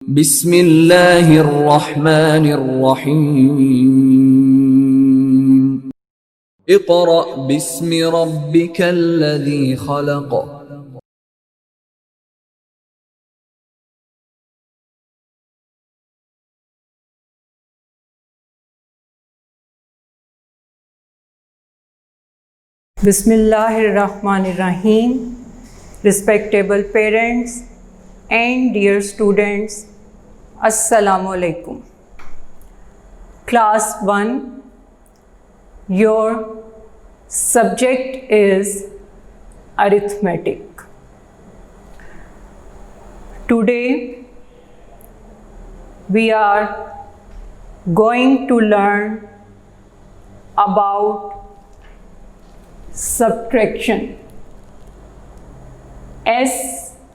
बिस्मिल्लाहिर्रहमानिर्रहीम। Iqra बिस्मि रब्बिकल्लज़ी खलक़। Bismillahirrahmanirrahim. Respectable parents and dear students, Assalamu alaikum. Class 1, your subject is arithmetic. Today we are going to learn about subtraction. SUB,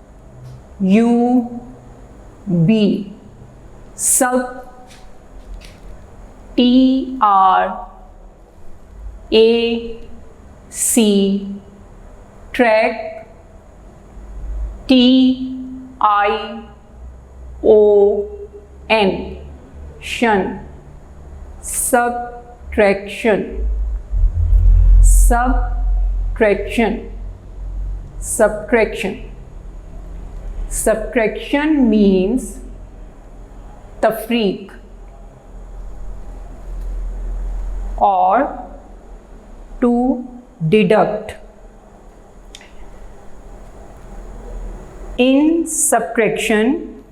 sub, TRAC, track, TION, shun, subtraction. Subtraction means tafriq or to deduct. In subtraction,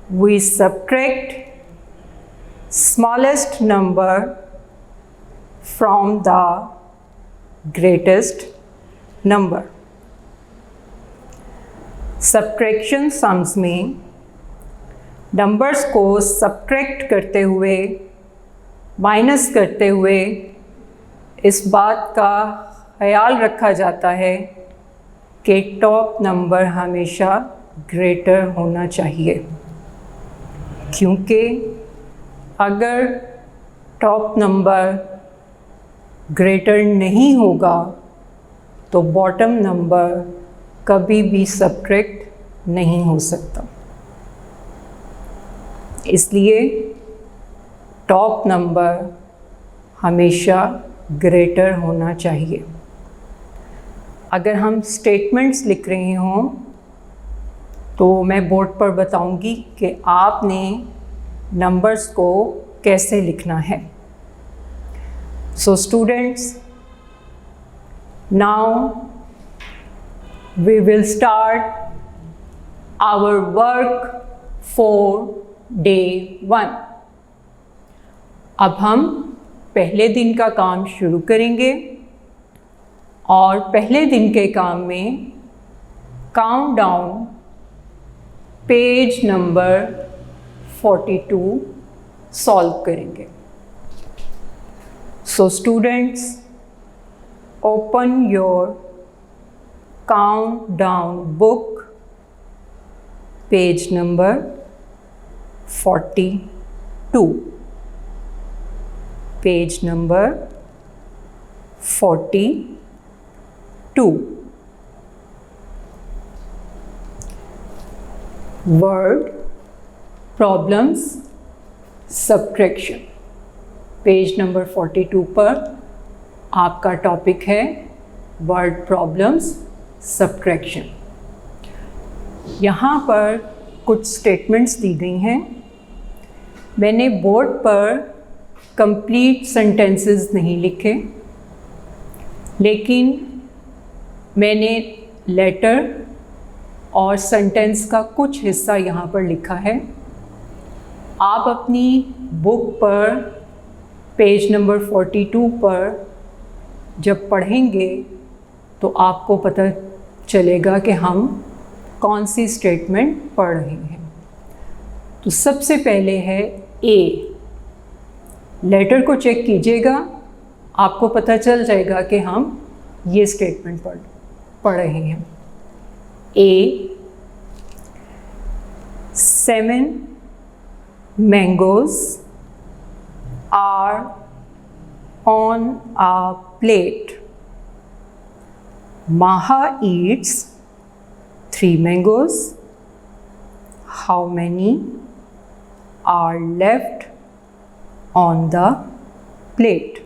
we subtract smallest number from the greatest number. Subtraction sums में numbers को subtract करते हुए, minus करते हुए इस बात का ख्याल रखा जाता है कि टॉप नंबर हमेशा ग्रेटर होना चाहिए, क्योंकि अगर टॉप नंबर ग्रेटर नहीं होगा तो बॉटम नंबर कभी भी सब्ट्रैक्ट नहीं हो सकता। इसलिए टॉप नंबर हमेशा ग्रेटर होना चाहिए। अगर हम स्टेटमेंट्स लिख रहे हों तो मैं बोर्ड पर बताऊंगी कि आपने नंबर्स को कैसे लिखना है। So students, now we will start our work for day 1. अब हम पहले दिन का काम शुरू करेंगे और पहले दिन के काम में काउंटडाउन पेज नंबर 42 सॉल्व करेंगे। So students, open your countdown book, page number 42. Page number 42. Word problems subtraction. Page number 42 पर आपका टॉपिक है वर्ड प्रॉब्लम्स सब्ट्रैक्शन। यहाँ पर कुछ स्टेटमेंट्स दी गई हैं। मैंने बोर्ड पर कंप्लीट सेंटेंसेस नहीं लिखे, लेकिन मैंने लेटर और सेंटेंस का कुछ हिस्सा यहाँ पर लिखा है। आप अपनी बुक पर पेज नंबर 42 पर जब पढ़ेंगे तो आपको पता चलेगा कि हम कौन सी स्टेटमेंट पढ़ रहे हैं। तो सबसे पहले है ए। लेटर को चेक कीजिएगा, आपको पता चल जाएगा कि हम ये स्टेटमेंट पढ़ रहे हैं। ए, 7 mangoes are on a plate. Maha eats 3 mangoes. how many are left on the plate.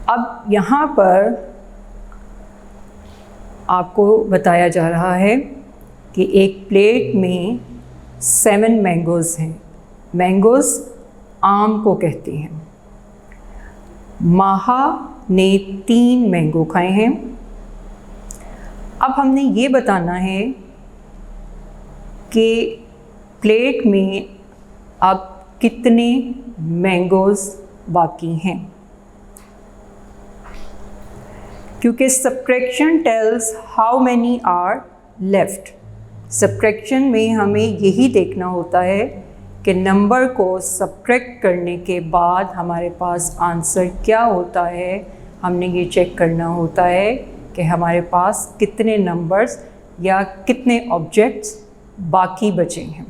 अब यहाँ पर आपको बताया जा रहा है कि एक प्लेट में 7 मैंगोज़ हैं। मैंगोज़ आम को कहते हैं। माहा ने 3 मैंगो खाए हैं। अब हमने ये बताना है कि प्लेट में अब कितने मैंगोज़ बाकी हैं, क्योंकि subtraction tells how many are left. Subtraction में हमें यही देखना होता है कि नंबर को सब्ट्रैक्ट करने के बाद हमारे पास आंसर क्या होता है। हमने ये चेक करना होता है कि हमारे पास कितने नंबर्स या कितने ऑब्जेक्ट्स बाकी बचे हैं।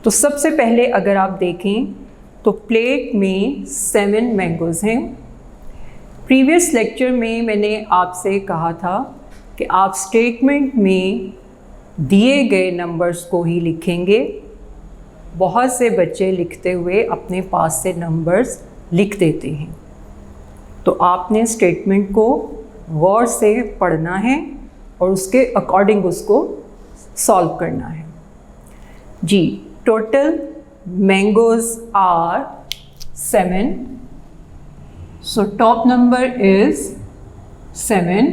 तो सबसे पहले अगर आप देखें तो प्लेट में 7 मैंगोज़ हैं। प्रीवियस लेक्चर में मैंने आपसे कहा था कि आप स्टेटमेंट में दिए गए नंबर्स को ही लिखेंगे। बहुत से बच्चे लिखते हुए अपने पास से नंबर्स लिख देते हैं, तो आपने स्टेटमेंट को गौर से पढ़ना है और उसके अकॉर्डिंग उसको सॉल्व करना है। जी, total mangoes are 7. So top number is 7.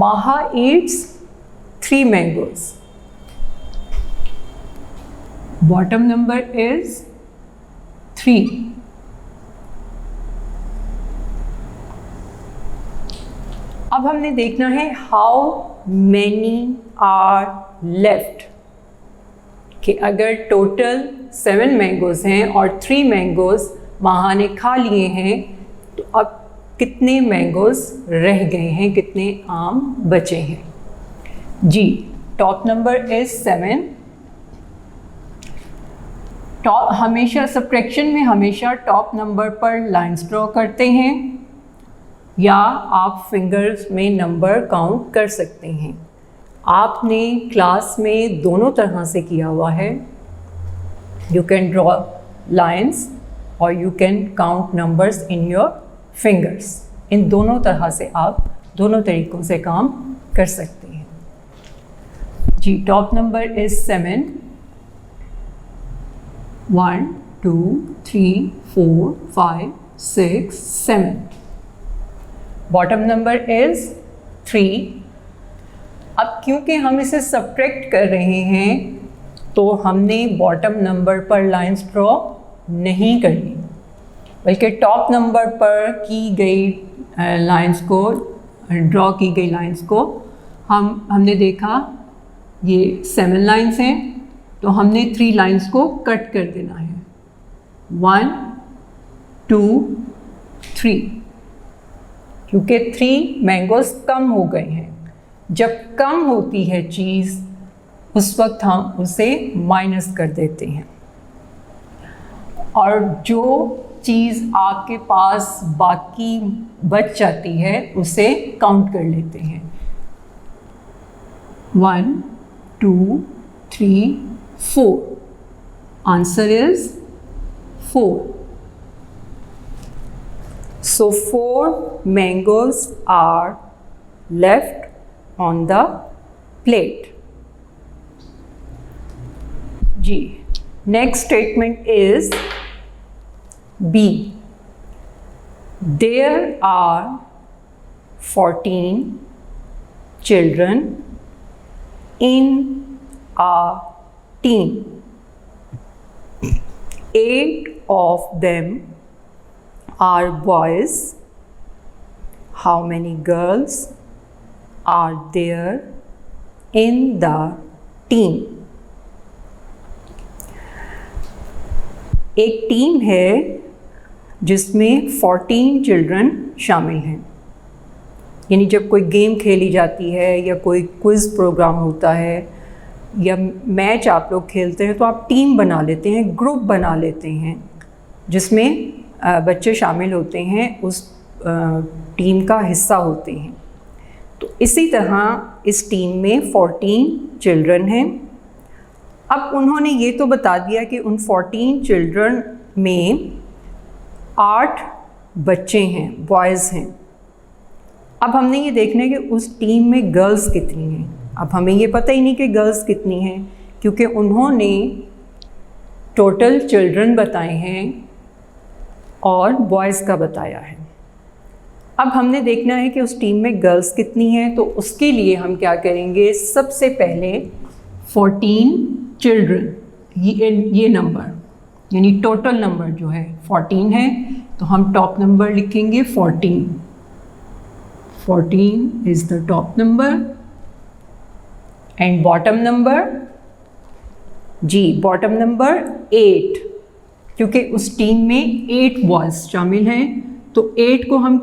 Maha eats 3 mangoes. Bottom number is 3. अब हमने देखना है how many are left, कि अगर टोटल 7 मैंगोज़ हैं और 3 मैंगोज़ माहा ने खा लिए हैं तो अब कितने मैंगोज़ रह गए हैं, कितने आम बचे हैं। जी, टॉप नंबर इज़ 7. टॉप हमेशा सब्ट्रैक्शन में हमेशा टॉप नंबर पर लाइंस ड्रॉ करते हैं या आप फिंगर्स में नंबर काउंट कर सकते हैं। आपने क्लास में दोनों तरह से किया हुआ है। यू कैन ड्रॉ लाइंस और you can count numbers in your fingers. इन दोनों तरह से आप दोनों तरीक़ों से काम कर सकते हैं। जी, top number is 7. 1 2 3 4 5 6 7. Bottom number is 3. अब क्योंकि हम इसे सब्ट्रैक्ट कर रहे हैं तो हमने बॉटम नंबर पर लाइंस ड्रॉ नहीं करनी, बल्कि टॉप नंबर पर की गई लाइंस को ड्रॉ की गई लाइंस को हमने देखा ये 7 लाइंस हैं, तो हमने 3 लाइंस को कट कर देना है। 1 2 3, क्योंकि 3 मैंगोज़ कम हो गए हैं। जब कम होती है चीज़ उस वक्त हम उसे माइनस कर देते हैं और जो चीज़ आपके पास बाकी बच जाती है उसे काउंट कर लेते हैं। 1 2 3 4. Answer is 4. So 4 mangoes are left on the plate. जी, next statement is B. There are 14 children in a team. 8 of them are boys. How many girls are there in the team? एक team है जिसमें 14 children शामिल हैं। यानी जब कोई game खेली जाती है या कोई क्विज़ प्रोग्राम होता है या मैच आप लोग खेलते हैं तो आप टीम बना लेते हैं, ग्रुप बना लेते हैं जिसमें बच्चे शामिल होते हैं, उस टीम का हिस्सा होते हैं। तो इसी तरह इस टीम में 14 चिल्ड्रन हैं। अब उन्होंने ये तो बता दिया कि उन 14 चिल्ड्रन में 8 बच्चे हैं, बॉयज़ हैं। अब हमने ये देखना है कि उस टीम में गर्ल्स कितनी हैं। अब हमें ये पता ही नहीं कि गर्ल्स कितनी हैं, क्योंकि उन्होंने टोटल चिल्ड्रन बताए हैं और बॉयज़ का बताया है। अब हमने देखना है कि उस टीम में गर्ल्स कितनी हैं, तो उसके लिए हम क्या करेंगे, सबसे पहले 14 चिल्ड्रन, ये नंबर यानी टोटल नंबर जो है 14 है, तो हम टॉप नंबर लिखेंगे 14। 14 is the top number. And bottom number, जी बॉटम नंबर 8, क्योंकि उस टीम में 8 बॉयज़ शामिल हैं, तो 8 को हम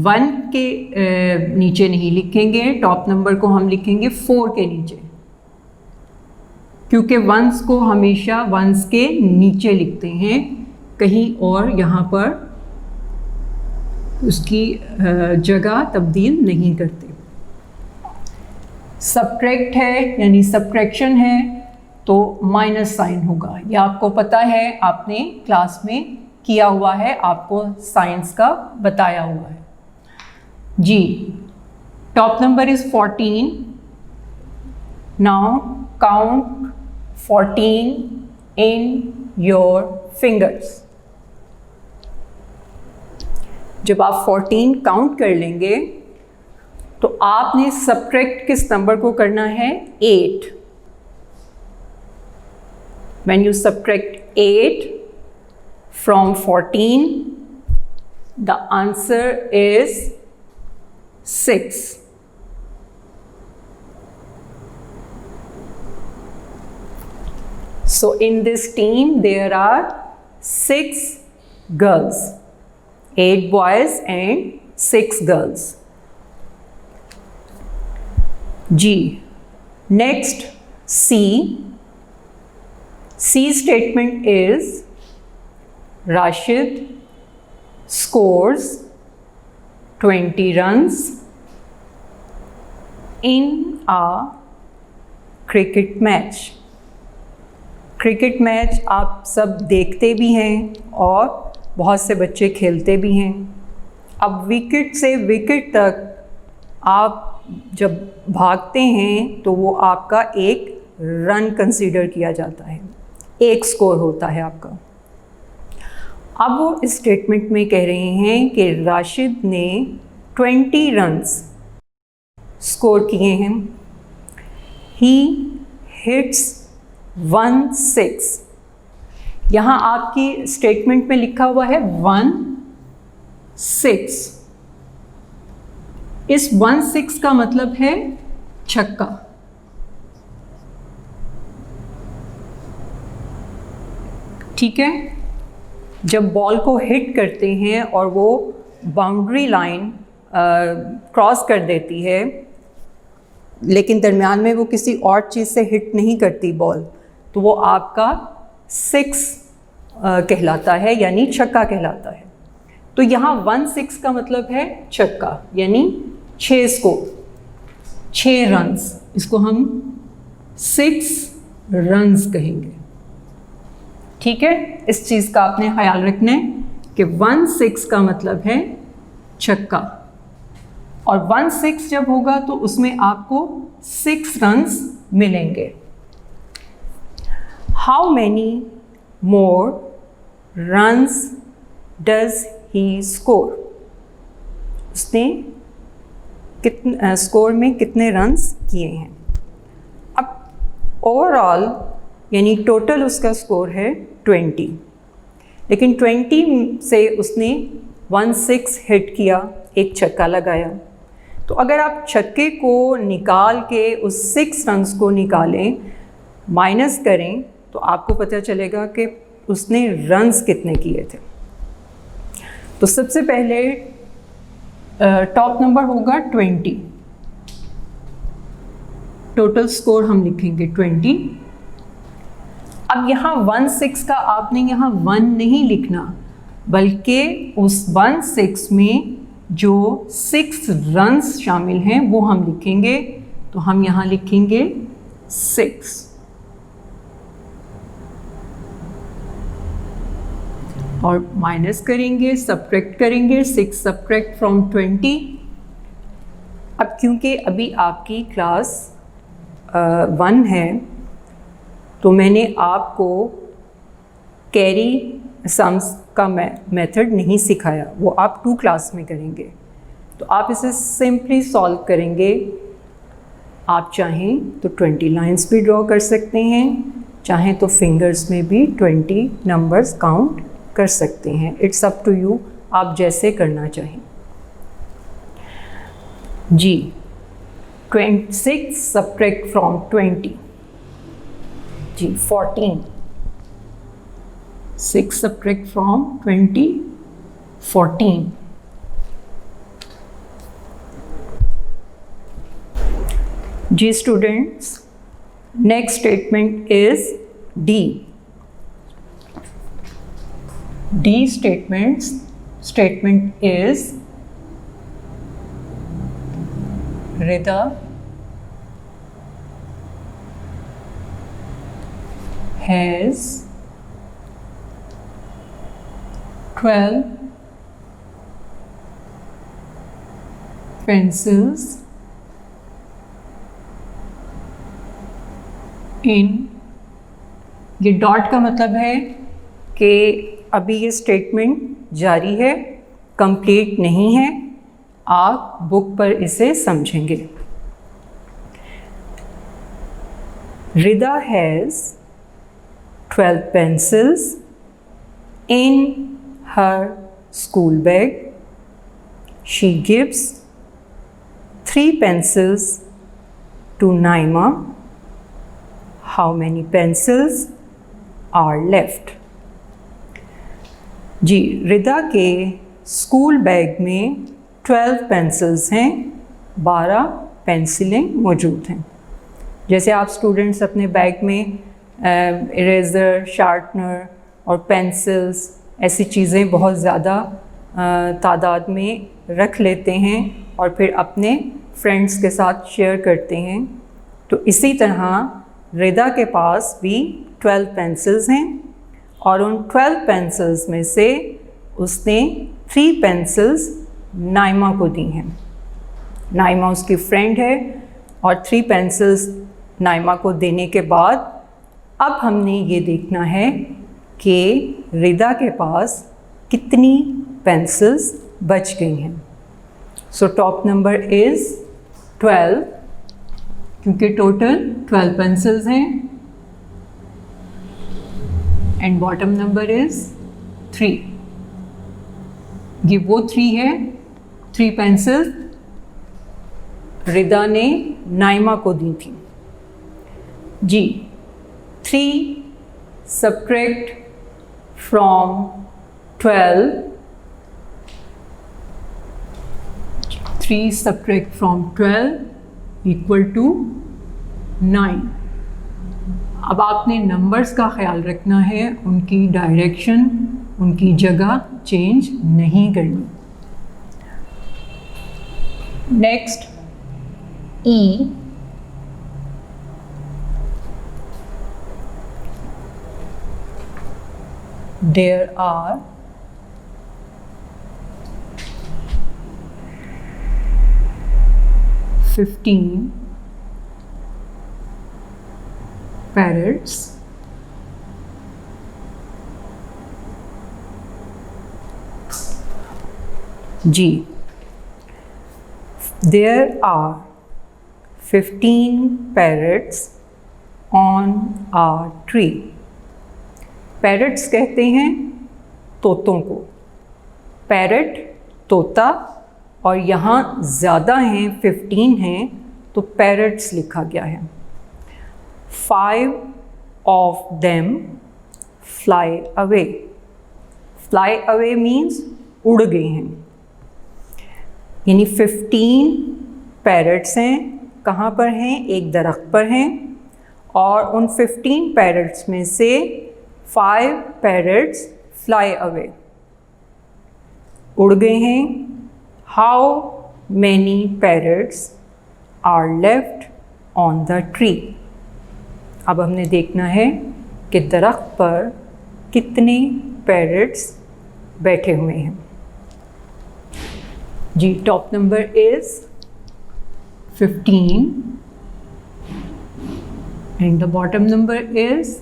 1 के नीचे नहीं लिखेंगे, टॉप नंबर को हम लिखेंगे 4 के नीचे, क्योंकि वंस को हमेशा वंस के नीचे लिखते हैं, कहीं और यहाँ पर उसकी जगह तब्दील नहीं करते। सब्ट्रैक्ट है यानी सब्ट्रैक्शन है तो माइनस साइन होगा। यह आपको पता है, आपने क्लास में किया हुआ है, आपको साइंस का बताया हुआ है। जी, top number is 14। Now count 14 in your fingers. जब आप 14 काउंट कर लेंगे तो आपने सब्ट्रैक्ट किस नंबर को करना है, 8। When you subtract 8 from 14, the answer is 6. So in this team there are 6 girls, 8 boys and 6 girls. G. Next, C. C statement is Rashid scores 20 runs in a cricket match. Cricket match आप सब देखते भी हैं और बहुत से बच्चे खेलते भी हैं। अब विकेट से विकेट तक आप जब भागते हैं तो वो आपका एक रन कंसीडर किया जाता है, एक स्कोर होता है आपका। अब वो इस स्टेटमेंट में कह रहे हैं कि राशिद ने 20 रन्स स्कोर किए हैं। He hits 16। यहाँ आपकी स्टेटमेंट में लिखा हुआ है 16। इस 16 का मतलब है छक्का। ठीक है, जब बॉल को हिट करते हैं और वो बाउंड्री लाइन क्रॉस कर देती है, लेकिन दरमियान में वो किसी और चीज़ से हिट नहीं करती बॉल, तो वो आपका 6 कहलाता है, यानी छक्का कहलाता है। तो यहाँ 16 का मतलब है छक्का, यानी 6 स्कोर, 6 रन्स, इसको हम 6 रन्स कहेंगे। ठीक है, इस चीज़ का आपने ख्याल रखना है कि 16 का मतलब है छक्का, और 16 जब होगा तो उसमें आपको 6 रन्स मिलेंगे। How many more runs does he score? उसने कितने स्कोर में कितने रन्स किए हैं? अब ओवरऑल यानी टोटल उसका स्कोर है 20, लेकिन 20 से उसने 16 हिट किया, एक छक्का लगाया। तो अगर आप छक्के को निकाल के उस 6 रन्स को निकालें, माइनस करें, तो आपको पता चलेगा कि उसने रन्स कितने किए थे। तो सबसे पहले टॉप नंबर होगा 20, टोटल स्कोर हम लिखेंगे 20। अब यहाँ 16 का आपने यहाँ 1 नहीं लिखना, बल्कि उस 16 में जो 6 रन्स शामिल हैं वो हम लिखेंगे। तो हम यहाँ लिखेंगे 6 और माइनस करेंगे, सब्ट्रैक्ट करेंगे। 6 सब्ट्रैक्ट फ्रॉम 20। अब क्योंकि अभी आपकी क्लास 1 है तो मैंने आपको कैरी सम्स का मेथड नहीं सिखाया, वो आप 2 क्लास में करेंगे। तो आप इसे सिंपली सॉल्व करेंगे। आप चाहें तो 20 लाइंस भी ड्रॉ कर सकते हैं, चाहें तो फिंगर्स में भी 20 नंबर्स काउंट कर सकते हैं। इट्स अप टू यू, आप जैसे करना चाहें। जी 26 सब्ट्रैक्ट फ्रॉम 20, जी 14। 6 सब्ट्रैक्ट फ्रॉम 20, 14। जी students, next statement is D. D statement is Rida has 12 pencils in, ये डॉट का मतलब है कि अभी ये स्टेटमेंट जारी है, कंप्लीट नहीं है। आप बुक पर इसे समझेंगे। रिदा has 12 pencils in her school bag. She gives 3 pencils to Naima. How many pencils are left? जी, रिदा के स्कूल बैग में 12 पेंसिल्स हैं, 12 पेंसिलें मौजूद हैं। जैसे आप स्टूडेंट्स अपने बैग में इरेज़र, शार्पनर और पेंसिल्स ऐसी चीज़ें बहुत ज़्यादा तादाद में रख लेते हैं और फिर अपने फ्रेंड्स के साथ शेयर करते हैं, तो इसी तरह रिदा के पास भी 12 पेंसिल्स हैं और उन 12 पेंसिल्स में से उसने 3 पेंसिल्स नाइमा को दी हैं। नाइमा उसकी फ्रेंड है और 3 पेंसिल्स नाइमा को देने के बाद अब हमने ये देखना है कि रिदा के पास कितनी पेंसिल्स बच गई हैं। सो टॉप नंबर इज़ 12, क्योंकि टोटल 12 पेंसिल्स हैं, एंड बॉटम नंबर इज़ 3। ये वो 3 है, 3 पेंसिल रिदा ने नाइमा को दी थी। जी 3 subtract from 12, 3 subtract from 12 equal to 9। अब आपने नंबर्स का ख्याल रखना है, उनकी डायरेक्शन, उनकी जगह चेंज नहीं करनी। Next E, there are 15 parrots जी, there are 15 parrots on a tree. Parrots कहते हैं तोतों को, पैरट तोता, और यहाँ ज़्यादा हैं, 15 हैं, तो पैरट्स लिखा गया है। 5 of them fly away. Fly away means उड़ गए हैं, यानी 15 पैरट्स हैं। कहाँ पर हैं? एक दरख्त पर हैं, और उन 15 पैरट्स में से 5 पैरट्स फ्लाई अवे, उड़ गए हैं। How many parrots are left on the tree. अब हमने देखना है कि दरख्त पर कितने पैरट्स बैठे हुए हैं। जी, top number is 15 and the bottom number is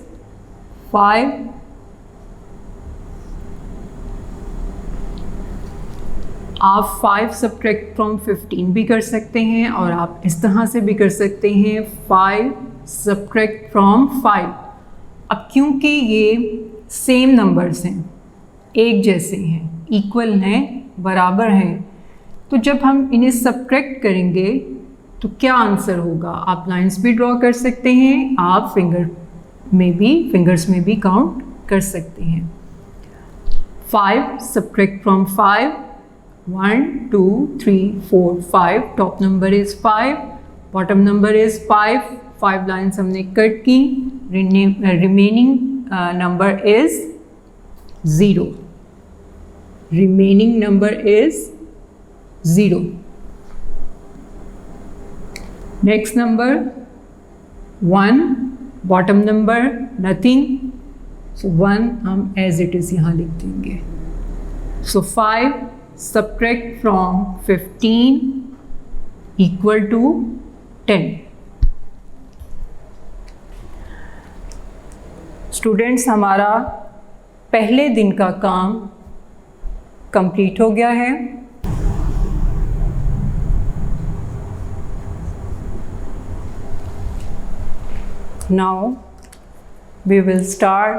5. आप 5 सब्ट्रैक्ट फ्रॉम 15 भी कर सकते हैं और आप इस तरह से भी कर सकते हैं 5 सब्ट्रैक्ट फ्रॉम 5। अब क्योंकि ये सेम नंबर्स हैं, एक जैसे हैं, इक्वल हैं, बराबर हैं, तो जब हम इन्हें सब्ट्रैक्ट करेंगे तो क्या आंसर होगा। आप लाइंस भी ड्रॉ कर सकते हैं, आप फिंगर्स में भी काउंट कर सकते हैं। 5 subtract from 5, 1 2 3 4 5, top number is 5, bottom number is 5। 5 lines हमने कट की, remaining number is 0। Remaining number is 0। Next number 1, bottom number nothing, so 1 हम एज इट इज़ यहाँ लिख देंगे। So 5 subtract from 15 equal to 10। Students, हमारा पहले दिन का काम कंप्लीट हो गया है। Now we will start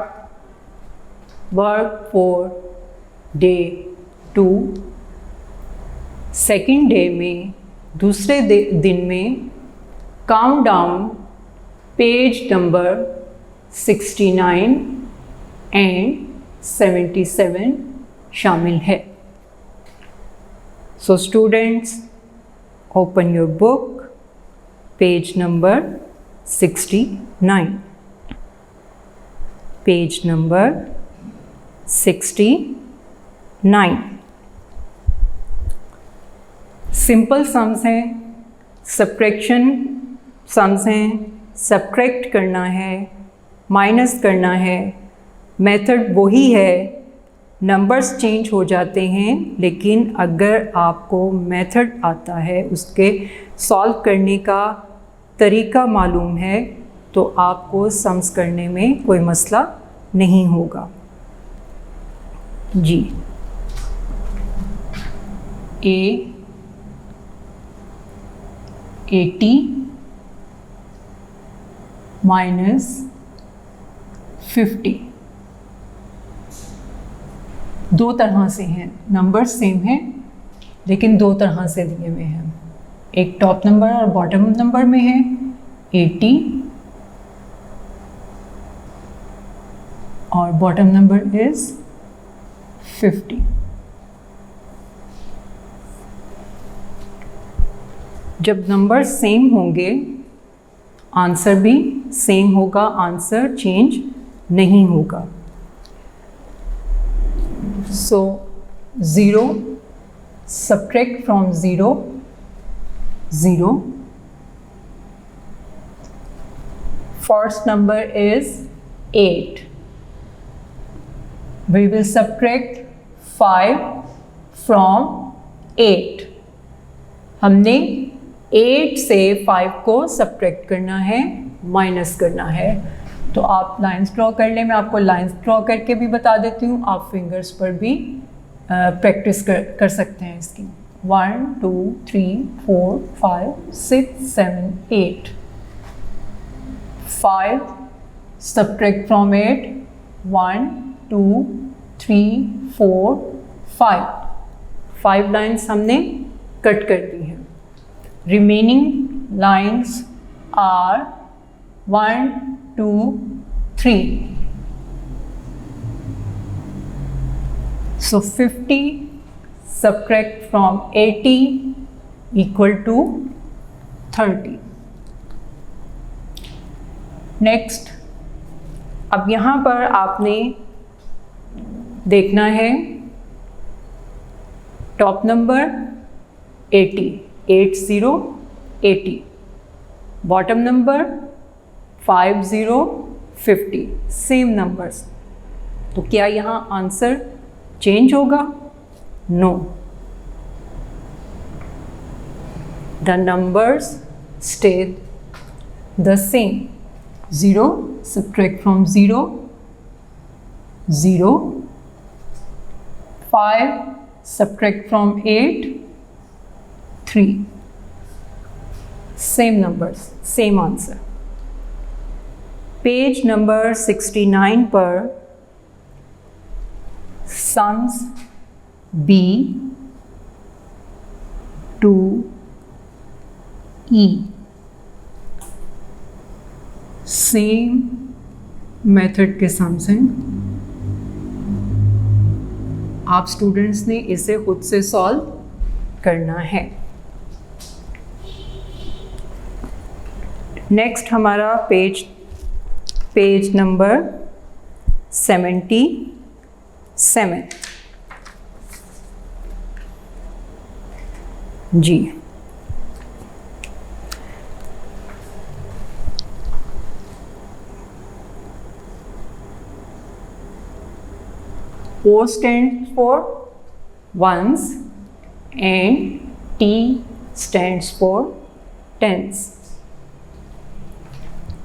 work for day 2। Second day में, दूसरे दिन में count down page number 69 and 77 शामिल है। So students, open your book, page number 69, page number 69। Simple sums हैं, सब्ट्रैक्शन सम्स हैं, सब्ट्रैक्ट करना है, माइनस करना है, मेथड वही है, नंबर्स चेंज हो जाते हैं, लेकिन अगर आपको मेथड आता है, उसके सॉल्व करने का तरीका मालूम है, तो आपको सम्स करने में कोई मसला नहीं होगा। जी, A 80 माइनस 50, दो तरह से हैं, नंबर सेम हैं लेकिन दो तरह से दिए हुए हैं। एक टॉप नंबर और बॉटम नंबर में है 80 और बॉटम नंबर इज 50। जब नंबर सेम होंगे आंसर भी सेम होगा, आंसर चेंज नहीं होगा। सो 0 subtract from 0, 0. First number is 8. We will subtract 5 from 8. हमने 8 से 5 को सब्ट्रैक्ट करना है, माइनस करना है। तो आप लाइंस ड्रॉ कर लें, मैं आपको लाइंस ड्रॉ करके भी बता देती हूँ, आप फिंगर्स पर भी प्रैक्टिस कर सकते हैं इसकी। 1 2 3 4 5 6 7 8। 5 subtract from 8, 1 2 3 4 5। 5 लाइन्स हमने कट कर दी हैं। Remaining lines are 1 2 3। So 50 subtract from 80 equal to 30। Next, अब यहाँ पर आपने देखना है top number 80, 80, 80. Bottom number 50, 50. Same numbers. तो क्या यहाँ आंसर चेंज होगा? No. The numbers stay the same. 0, subtract from 0, 0. 5, subtract from 8, 3. Same numbers, same answer. Page number 69 पर sums B to E. Same method के सम्स हैं. आप students ने इसे खुद से सॉल्व करना है. नेक्स्ट हमारा पेज नंबर 77 जी. O stands for ones and T stands for tens.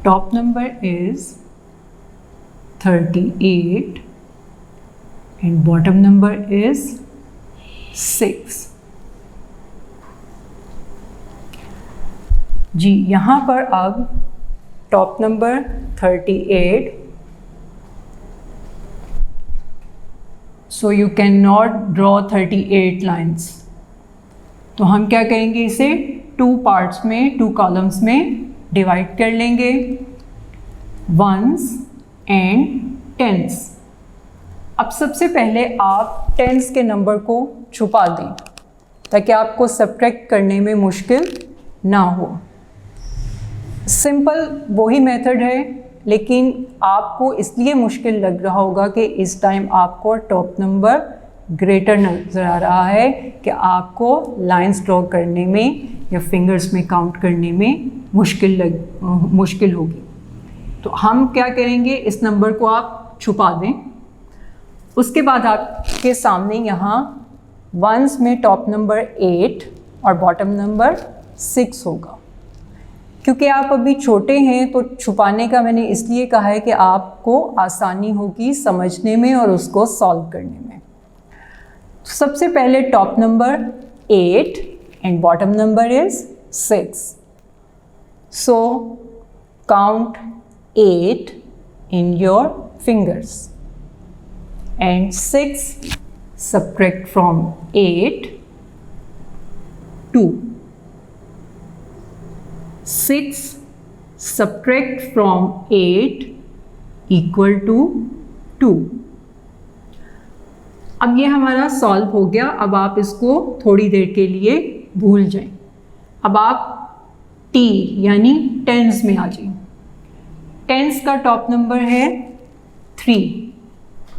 Top number is 38 and bottom number is 6. जी, यहाँ पर अब top number 38. So you cannot draw 38 lines. तो हम क्या करेंगे, इसे 2 पार्ट्स में, 2 कॉलम्स में डिवाइड कर लेंगे. Ones and tens. अब सबसे पहले आप टेंस के नंबर को छुपा दें ताकि आपको सब्ट्रैक्ट करने में मुश्किल ना हो. सिंपल वही मेथड है, लेकिन आपको इसलिए मुश्किल लग रहा होगा कि इस टाइम आपको टॉप नंबर ग्रेटर नज़र आ रहा है कि आपको लाइंस ड्रॉ करने में या फिंगर्स में काउंट करने में मुश्किल होगी. तो हम क्या करेंगे, इस नंबर को आप छुपा दें. उसके बाद आपके सामने यहाँ वंस में टॉप नंबर 8 और बॉटम नंबर 6 होगा. क्योंकि आप अभी छोटे हैं तो छुपाने का मैंने इसलिए कहा है कि आपको आसानी होगी समझने में और उसको सॉल्व करने में. सबसे पहले top number 8 and bottom number is 6. So count 8 in your fingers and 6 subtract from 8, 2. 6 subtract from 8 equal to 2. अब ये हमारा सॉल्व हो गया. अब आप इसको थोड़ी देर के लिए भूल जाएं. अब आप टी यानी टेंस में आ जाएं. टेंस का टॉप नंबर है 3.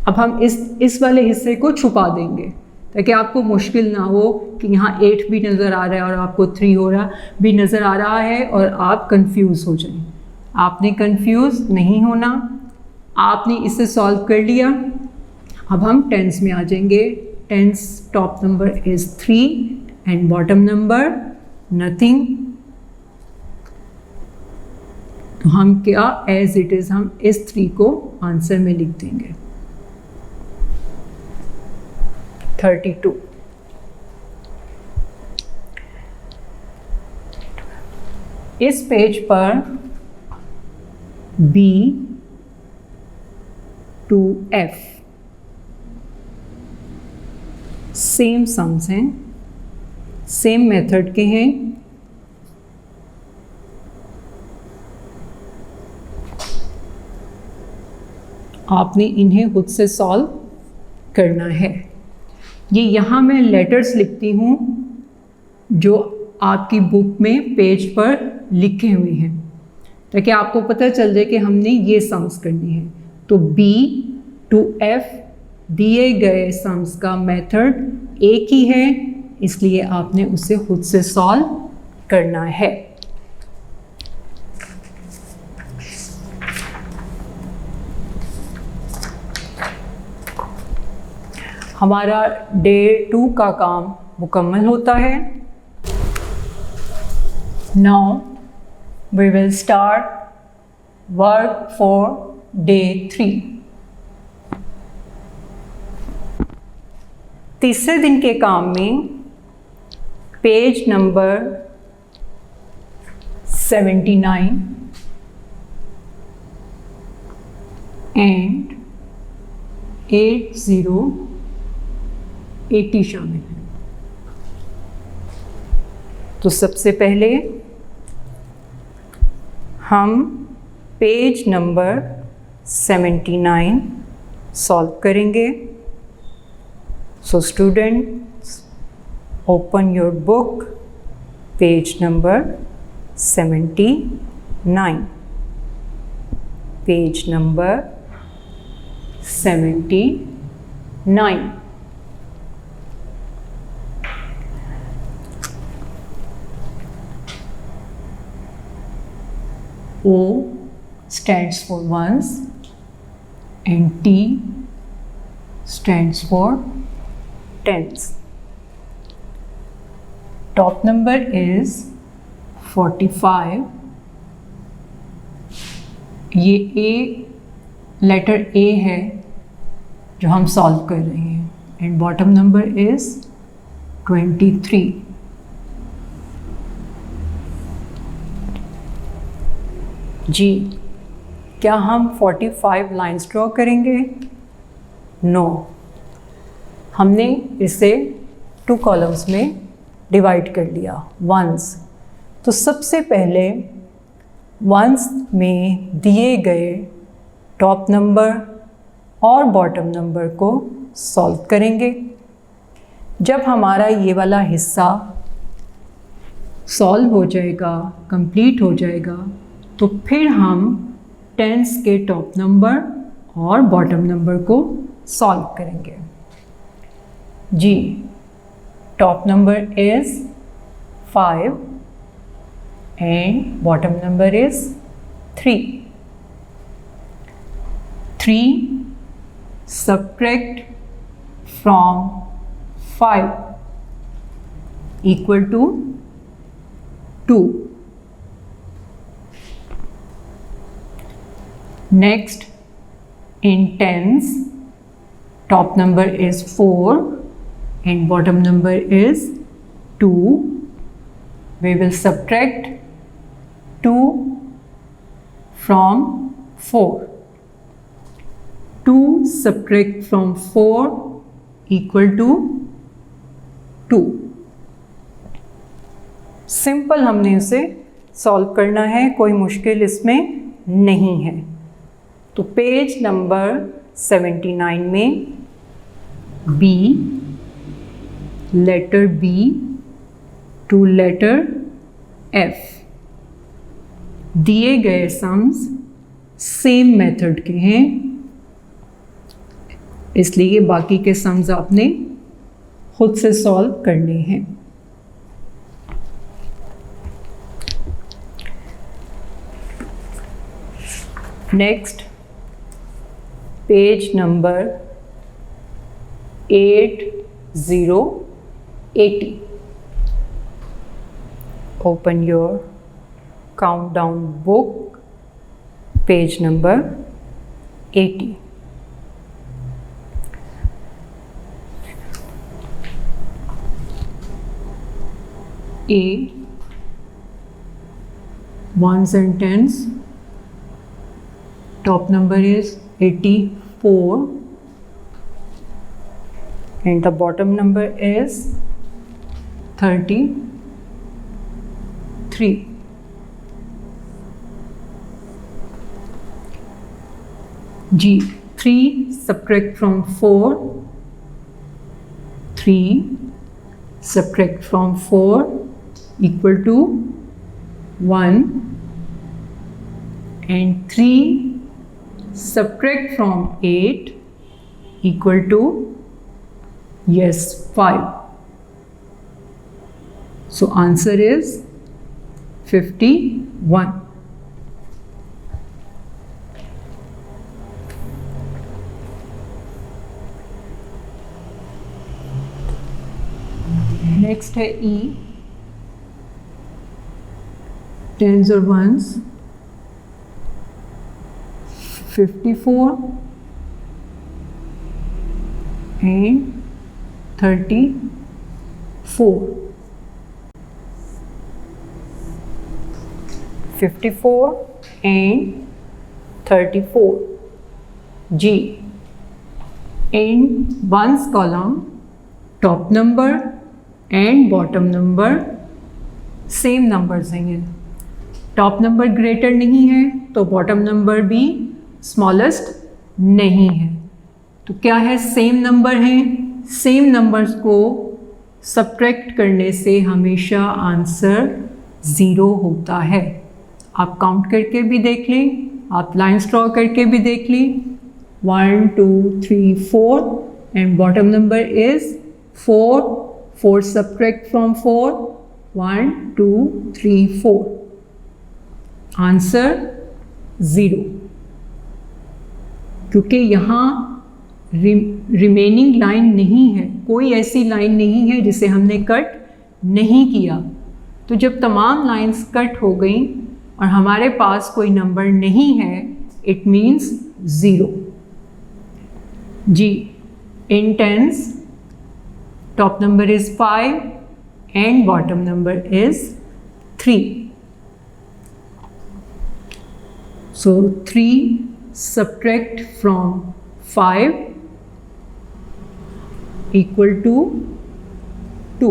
अब हम इस वाले हिस्से को छुपा देंगे ताकि आपको मुश्किल ना हो कि यहाँ 8 भी नज़र आ रहा है और आपको 3 हो रहा भी नज़र आ रहा है और आप कंफ्यूज हो जाएं. आपने कंफ्यूज नहीं होना. आपने इसे सॉल्व कर लिया. अब हम टेंस में आ जाएंगे. Tens top number is 3 and bottom number nothing. तो हम क्या एज इट इज़ हम इस 3 को आंसर में लिख देंगे. 32. इस पेज पर B to F same sums हैं, सेम मेथड के हैं. आपने इन्हें खुद से सॉल्व करना है. ये यहाँ मैं लेटर्स लिखती हूँ जो आपकी बुक में पेज पर लिखे हुए हैं ताकि आपको पता चल जाए कि हमने ये सम्स करनी है. तो B to F दिए गए सम्स का मेथड एक ही है, इसलिए आपने उसे खुद से सॉल्व करना है। हमारा डे 2 का काम मुकम्मल होता है। Now we will start work for day 3। तीसरे दिन के काम में पेज नंबर 79 एंड 80 शामिल है। तो सबसे पहले हम पेज नंबर 79 सॉल्व करेंगे। So students, open your book, page number 79, page number 79। O stands for ones and T stands for tens. Top number is 45. ये A, लेटर A है जो हम सॉल्व कर रहे हैं, एंड बॉटम नंबर इज 23। जी, क्या हम 45 लाइन्स ड्रॉ करेंगे? नो, हमने इसे 2 कॉलम्स में डिवाइड कर लिया, वंस। तो सबसे पहले वंस में दिए गए टॉप नंबर और बॉटम नंबर को सॉल्व करेंगे। जब हमारा ये वाला हिस्सा सॉल्व हो जाएगा, कंप्लीट हो जाएगा, तो फिर हम टेंस के टॉप नंबर और बॉटम नंबर को सॉल्व करेंगे। जी, top number is 5 and bottom number is 3। 3 subtract from 5 equal to 2. Next, in tens, top number is 4 and bottom number is 2. We will subtract 2 from 4. 2 subtract from 4 equal to 2. Simple हमने इसे solve करना है, कोई मुश्किल इसमें नहीं है। तो पेज नंबर 79 में B, letter B to letter F दिए गए सम्स सेम मेथड के हैं, इसलिए बाकी के सम्स आपने खुद से सॉल्व करने हैं। Next, page number 8080। Open your countdown book, page number 80। A, ones and tens, top number is 84 and the bottom number is 33. G, 3 subtract from 4, 3 subtract from 4 equal to 1 and 3 subtract from 8 equal to, yes, 5. So answer is 51. Next है E, tens और ones, 54 and 34. 54 and 34. G. In ones column, top number and bottom number same numbers हैं ये. Top number greater नहीं है तो bottom number भी smallest नहीं है. तो क्या है, सेम नंबर हैं. सेम नंबर्स को सब्ट्रैक्ट करने से हमेशा आंसर 0 होता है. आप काउंट करके भी देख लें, आप लाइन्स ड्रॉ करके भी देख लें. 1 2 3 4 and bottom number is 4. 4 subtract from 4. 1 2 3 4. Answer 0. क्योंकि यहाँ रिमेनिंग लाइन नहीं है, कोई ऐसी लाइन नहीं है जिसे हमने कट नहीं किया. तो जब तमाम लाइंस कट हो गई और हमारे पास कोई नंबर नहीं है, इट मीन्स 0. जी. In tens, top number is 5 and bottom number is 3. So 3 subtract from 5 equal to 2.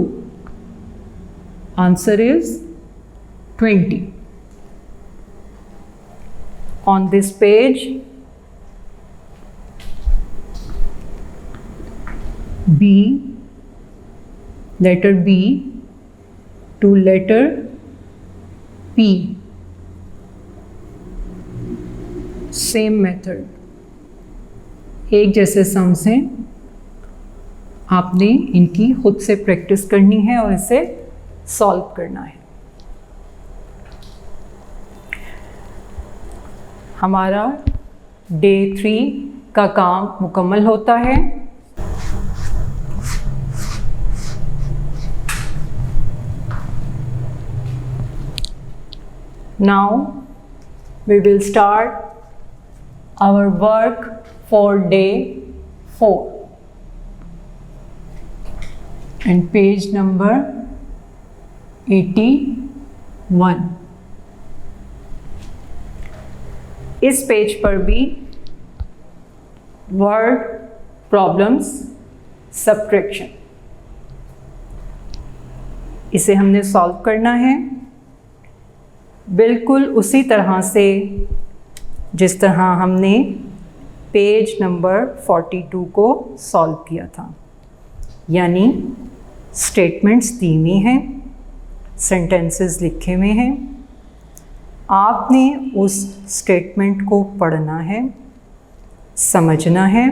Answer is 20. On this page, B, letter B to letter P. Same method, एक जैसे सम्स हैं. आपने इनकी खुद से प्रैक्टिस करनी है और इसे सॉल्व करना है. हमारा डे 3 का काम मुकम्मल होता है. Now we will start our work for day 4 and page number 81. इस पेज पर भी वर्ड प्रॉब्लम्स सब्ट्रैक्शन, इसे हमने सॉल्व करना है बिल्कुल उसी तरह से जिस तरह हमने पेज नंबर 42 को सॉल्व किया था. यानी स्टेटमेंट्स दी हुई हैं, सेंटेंसेस लिखे हुए हैं, आपने उस स्टेटमेंट को पढ़ना है, समझना है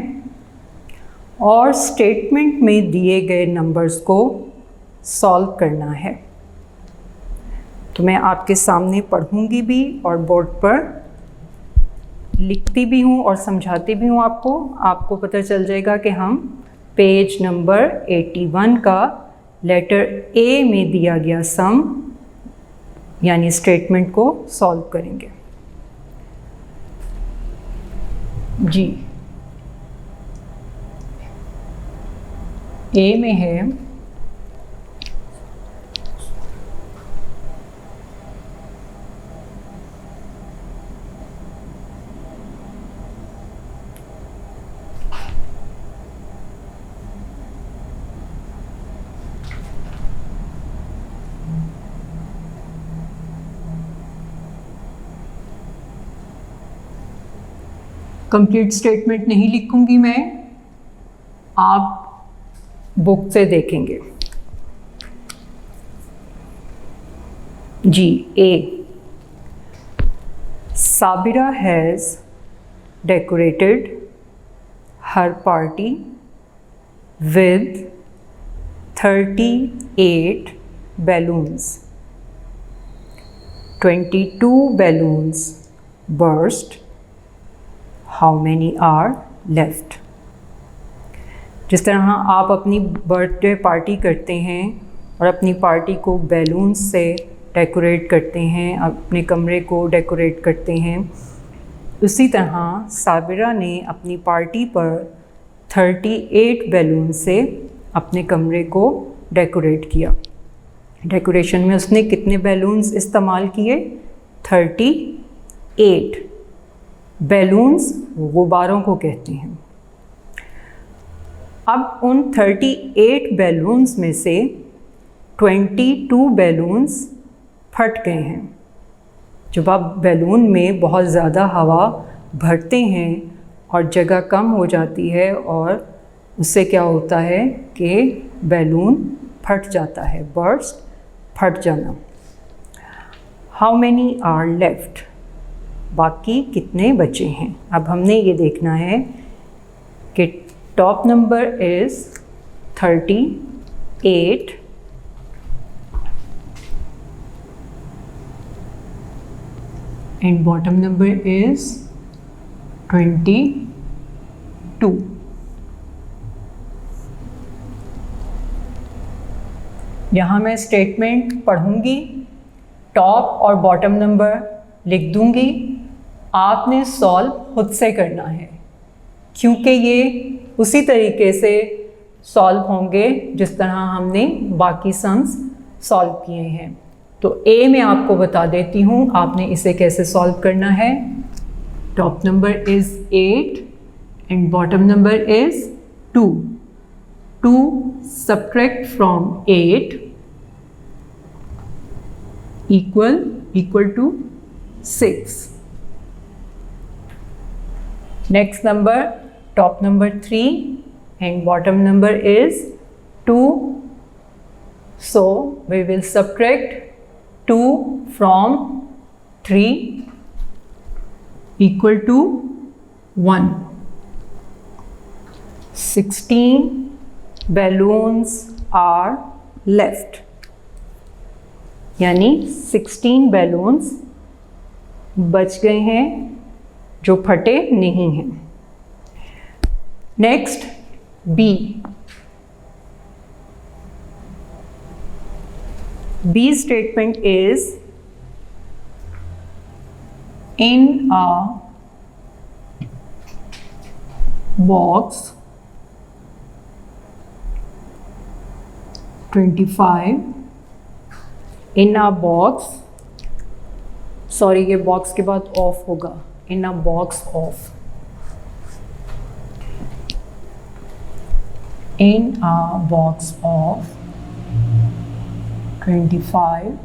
और स्टेटमेंट में दिए गए नंबर्स को सॉल्व करना है. तो मैं आपके सामने पढ़ूंगी भी और बोर्ड पर लिखती भी हूँ और समझाती भी हूँ. आपको पता चल जाएगा कि हम पेज नंबर 81 का लेटर ए में दिया गया सम यानी स्टेटमेंट को सॉल्व करेंगे. जी. ए में है कंप्लीट स्टेटमेंट नहीं लिखूंगी मैं, आप बुक से देखेंगे. जी. A. Sabira has decorated her party with 38 balloons. 22 balloons burst. How many are left? जिस तरह आप अपनी बर्थडे पार्टी करते हैं और अपनी पार्टी को बैलून्स से डेकोरेट करते हैं, अपने कमरे को डेकोरेट करते हैं, उसी तरह साबिरा ने अपनी पार्टी पर 38 बैलून से अपने कमरे को डेकोरेट किया। डेकोरेशन में उसने कितने बैलून्स इस्तेमाल किए? 38। बैलून्स गुब्बारों को कहते हैं। अब उन 38 बैलून्स में से 22 बैलून्स फट गए हैं। जब आप बैलून में बहुत ज़्यादा हवा भरते हैं और जगह कम हो जाती है और उससे क्या होता है कि बैलून फट जाता है, बर्स्ट, फट जाना। How many are left? बाकी कितने बचे हैं? अब हमने ये देखना है कि top number is 38 and bottom number is 22. यहाँ मैं स्टेटमेंट पढ़ूँगी, टॉप और बॉटम नंबर लिख दूँगी। आपने सॉल्व खुद से करना है, क्योंकि ये उसी तरीके से सॉल्व होंगे जिस तरह हमने बाकी सम्स सॉल्व किए हैं। तो ए मैं आपको बता देती हूँ आपने इसे कैसे सॉल्व करना है। Top number is 8 and bottom number is 2। 2 subtract from 8 equal to 6. Next number, top number 3 and bottom number is 2. So we will subtract 2 from 3 equal to 1. 16 balloons are left, यानी 16 बैलून्स बच गए हैं जो फटे नहीं हैं। Next B. B statement is in a box 25 in a box, sorry ये box के बाद ऑफ होगा, in a box of, in a box of 25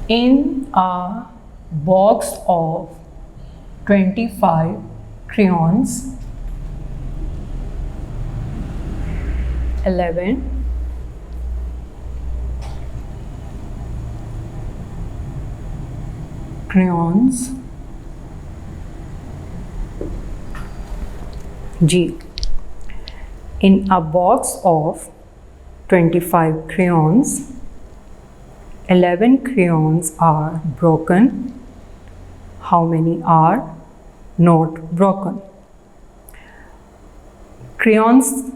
in a box of 25 crayons, 11 crayons, G. In a box of 25 crayons, 11 crayons are broken. How many are not broken? Crayons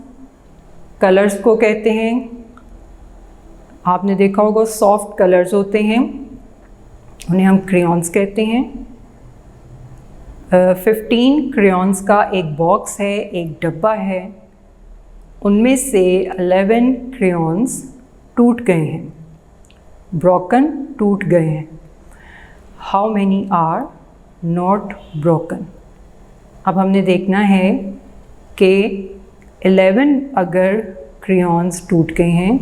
colours को कहते हैं। आपने देखा होगा soft colours होते हैं, उन्हें हम क्रेयॉन्स कहते हैं। 15 क्रेयॉन्स का एक बॉक्स है, एक डब्बा है, उनमें से 11 क्रेयॉन्स टूट गए हैं, ब्रोकन, टूट गए हैं। How many are not broken? अब हमने देखना है कि 11 अगर क्रेयॉन्स टूट गए हैं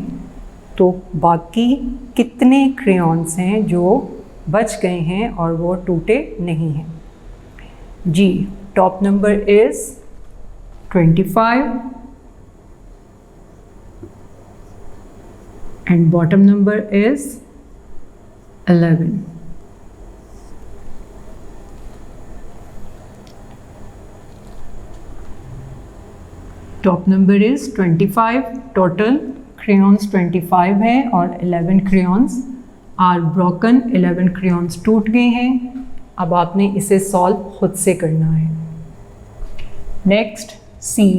तो बाकी कितने क्रेयॉन्स हैं जो बच गए हैं और वो टूटे नहीं हैं। जी, top number is 25 and bottom number is 11. Top number is 25. Total crayons 25 है और 11 crayons आर ब्रोकन. 11 crayons टूट गए हैं. अब आपने इसे सॉल्व खुद से करना है. Next C.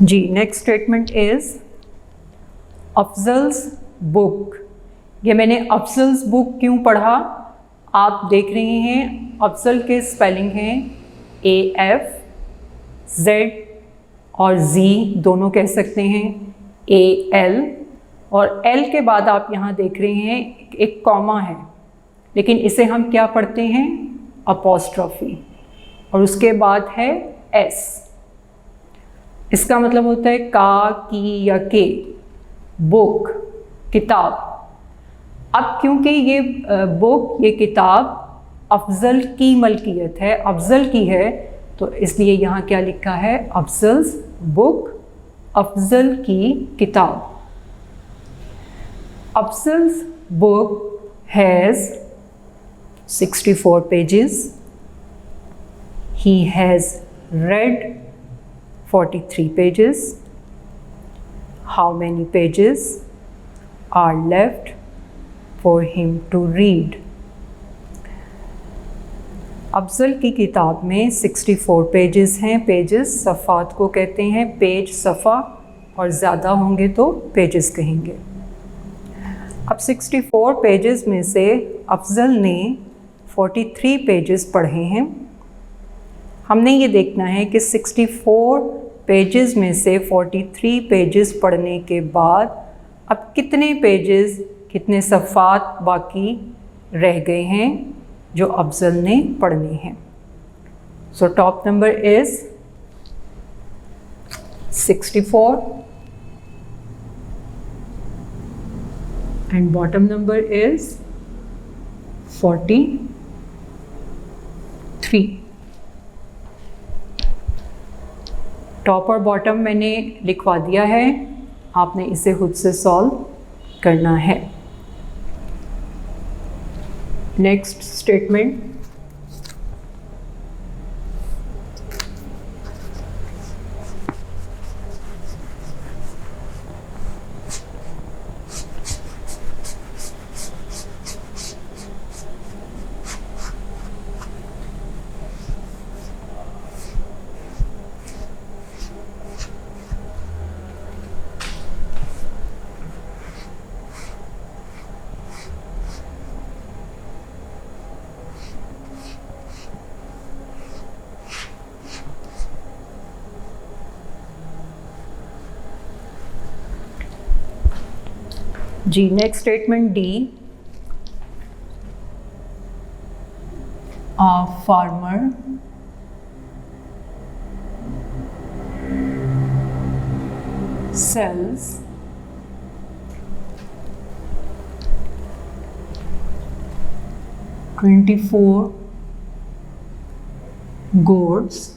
जी, next statement is Afzal's book. ये मैंने अफजल्स बुक क्यों पढ़ा, आप देख रहे हैं अफजल के स्पेलिंग हैं AFZ और Z दोनों कह सकते हैं, AL, और L के बाद आप यहाँ देख रहे हैं एक कॉमा है, लेकिन इसे हम क्या पढ़ते हैं, अपॉस्ट्रॉफी, और उसके बाद है S. इसका मतलब होता है का, की या के. बुक किताब. अब क्योंकि ये बुक, ये किताब अफजल की मलकियत है, अफजल की है, तो इसलिए यहाँ क्या लिखा है, अफजल्स बुक, अफजल की किताब. अफजल्स book has 64 pages. He has read 43 pages. How many pages are left for him to read? Afzal की किताब में 64 पेजेस हैं. पेजेस सफ़ात को कहते हैं, पेज सफ़ा, और ज़्यादा होंगे तो पेजेस कहेंगे. अब 64 पेजेस में से अफजल ने 43 पेजेस पढ़े हैं. हमने ये देखना है कि 64 पेजेस में से 43 पेजेस पढ़ने के बाद अब कितने पेजेस, कितने सफ़ात बाकी रह गए हैं जो अफजल ने पढ़ने हैं. So top number is 64 and bottom number is 43. Top और बॉटम मैंने लिखवा दिया है, आपने इसे खुद से सॉल्व करना है. Next statement. जी, next statement D. A farmer sells 24 goats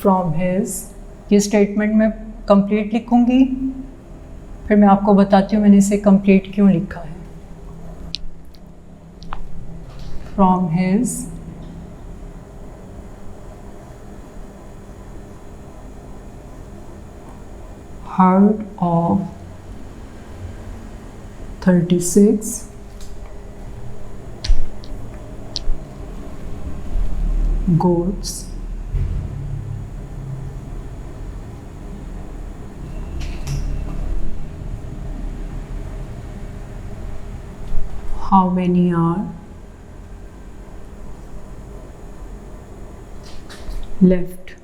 from his. ये स्टेटमेंट मैं कंप्लीट लिखूंगी, फिर मैं आपको बताती हूँ मैंने इसे कंप्लीट क्यों लिखा है. From his herd of 36 goats how many are left.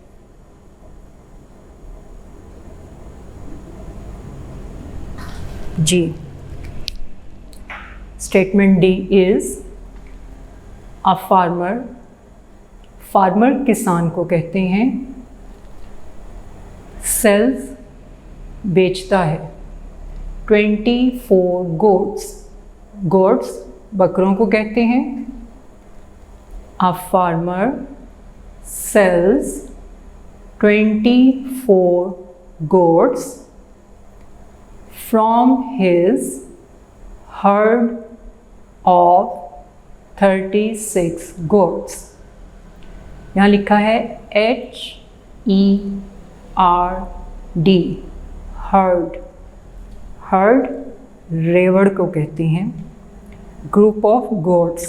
जी, statement D is a farmer, farmer किसान को कहते हैं, सेल्स बेचता है 24 गोट्स, गोट्स बकरों को कहते हैं। A farmer sells 24 goats from his herd of 36 goats। यहाँ लिखा है HERD, हर्ड। हर्ड रेवड़ को कहते हैं, ग्रुप ऑफ गोट्स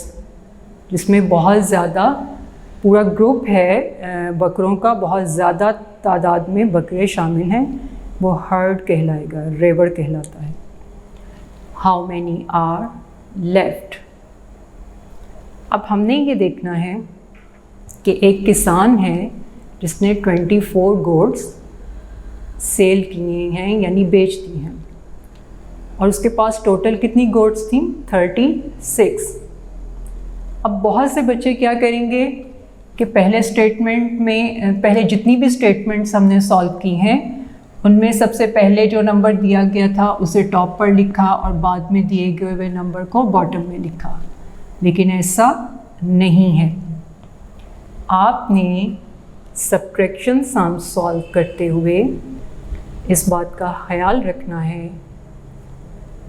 जिसमें बहुत ज़्यादा पूरा ग्रुप है बकरों का, बहुत ज़्यादा तादाद में बकरे शामिल हैं, वो हर्ड कहलाएगा, रेवड़ कहलाता है। How many are left. अब हमने ये देखना है कि एक किसान है जिसने 24 गोट्स सेल किए हैं यानी बेच दी हैं, और उसके पास टोटल कितनी गोट्स थी? 36। अब बहुत से बच्चे क्या करेंगे कि पहले स्टेटमेंट में, पहले जितनी भी स्टेटमेंट्स हमने सॉल्व की हैं उनमें सबसे पहले जो नंबर दिया गया था उसे टॉप पर लिखा और बाद में दिए गए हुए नंबर को बॉटम में लिखा, लेकिन ऐसा नहीं है। आपने सब्ट्रैक्शन सम सॉल्व करते हुए इस बात का ख्याल रखना है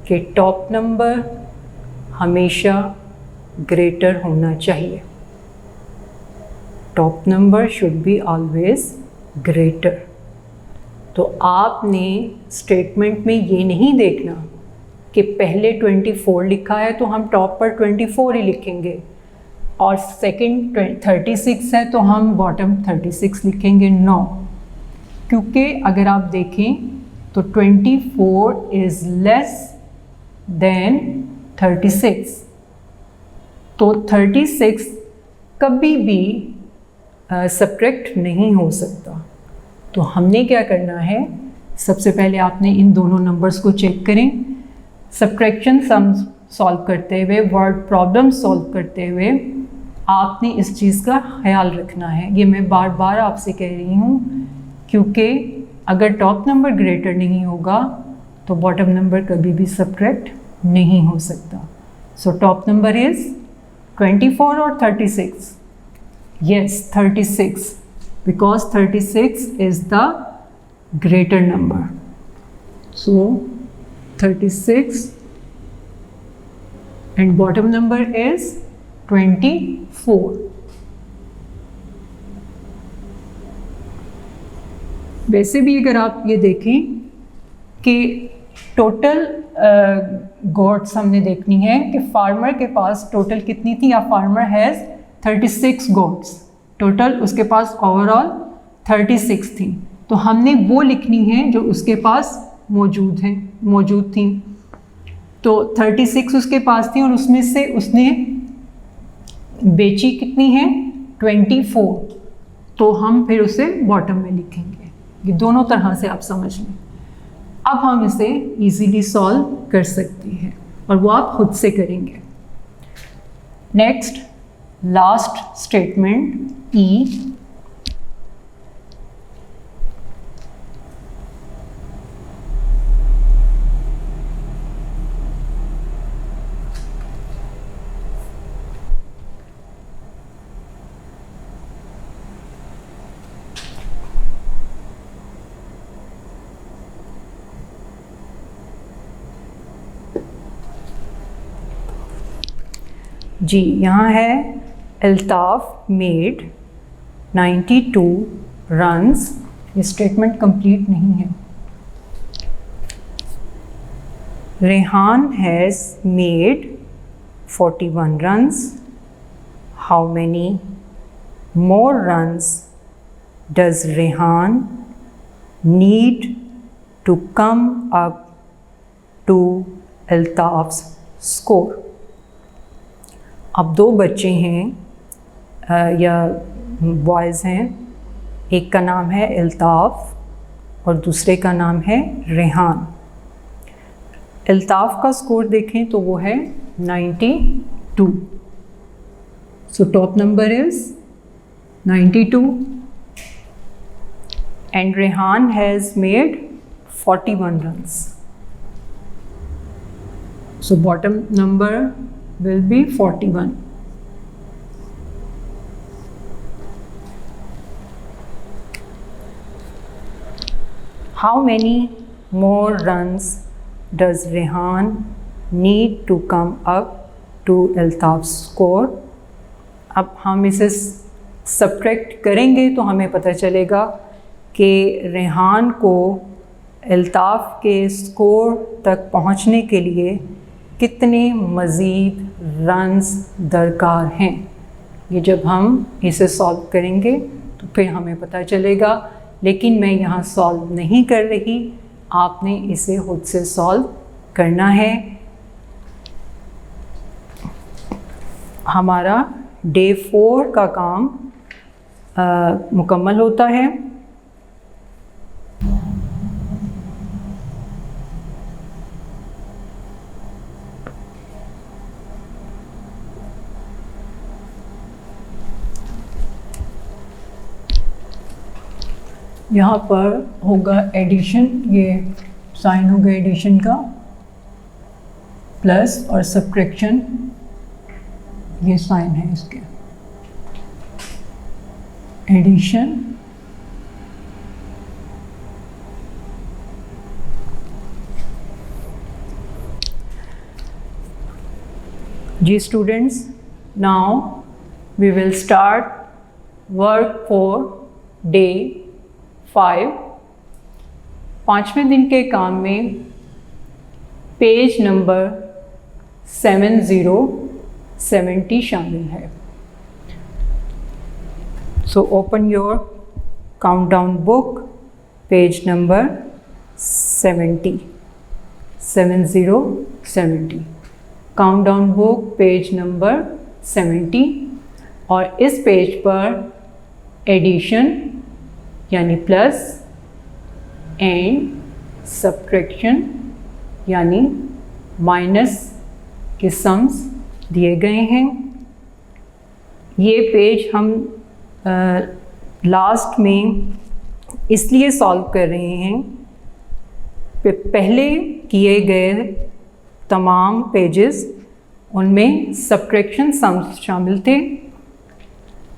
कि टॉप नंबर हमेशा ग्रेटर होना चाहिए। Top number should be always greater. तो आपने स्टेटमेंट में ये नहीं देखना कि पहले 24 लिखा है तो हम टॉप पर 24 ही लिखेंगे, और सेकंड 36 है तो हम बॉटम 36 लिखेंगे। नो, क्योंकि अगर आप देखें तो 24 इज़ लेस देन 36, तो 36 कभी भी सब्ट्रैक्ट नहीं हो सकता। तो हमने क्या करना है, सबसे पहले आपने इन दोनों नंबर्स को चेक करें। सब्ट्रैक्शन सम सॉल्व करते हुए, वर्ड प्रॉब्लम सॉल्व करते हुए आपने इस चीज़ का ख्याल रखना है। ये मैं बार बार आपसे कह रही हूँ, क्योंकि अगर टॉप नंबर ग्रेटर नहीं होगा तो बॉटम नंबर कभी भी सब्ट्रैक्ट नहीं हो सकता। सो टॉप नंबर इज़ 24 और 36? Yes, 36, because 36 is the greater number. So 36 and bottom number is 24. वैसे भी अगर आप ये देखें कि टोटल गोट्स हमने देखनी है कि फार्मर के पास टोटल कितनी थी, या फार्मर हैज़ 36 गोट्स टोटल, उसके पास ओवरऑल 36 थी, तो हमने वो लिखनी है जो उसके पास मौजूद थी। तो 36 उसके पास थी और उसमें से उसने बेची कितनी है? 24, तो हम फिर उसे बॉटम में लिखेंगे। ये दोनों तरह से आप समझ लें। अब हम इसे इजीली सॉल्व कर सकते हैं और वो आप खुद से करेंगे। Next, last statement E. जी, यहाँ है अल्ताफ़ मेड 92 रन्स। ये स्टेटमेंट कंप्लीट नहीं है। Rehan has made 41 runs. How many more runs does Rehan need to come up to Altaf's score. अब दो बच्चे हैं या बॉयज़ हैं, एक का नाम है अल्ताफ़ और दूसरे का नाम है रेहान। अल्ताफ़ का स्कोर देखें तो वो है 92. So top number is 92 and Rehan has made 41 runs. So bottom number will be 41. How many more runs does Rehan need to come up to Altaf's score? अब हम इसे सब्ट्रैक्ट करेंगे तो हमें पता चलेगा कि रेहान को अल्ताफ़ के स्कोर तक पहुंचने के लिए कितने मज़ीद रन्स दरकार हैं। ये जब हम इसे सॉल्व करेंगे तो फिर हमें पता चलेगा, लेकिन मैं यहाँ सॉल्व नहीं कर रही, आपने इसे खुद से सॉल्व करना है। हमारा डे 4 का काम मुकम्मल होता है। यहाँ पर होगा एडिशन, ये साइन होगा एडिशन का, प्लस और सब्ट्रैक्शन ये साइन है इसके। एडिशन जी students, now we will start work for day 5। 5वें दिन के काम में पेज नंबर 70 शामिल है। So open your countdown book, page number 70। Countdown book page number 70, और इस पेज पर एडिशन यानी प्लस एंड सब्ट्रैक्शन यानी माइनस के सम्स दिए गए हैं। ये पेज हम लास्ट में इसलिए सॉल्व कर रहे हैं, पहले किए गए तमाम पेजेस उनमें सब्ट्रैक्शन सम्स शामिल थे,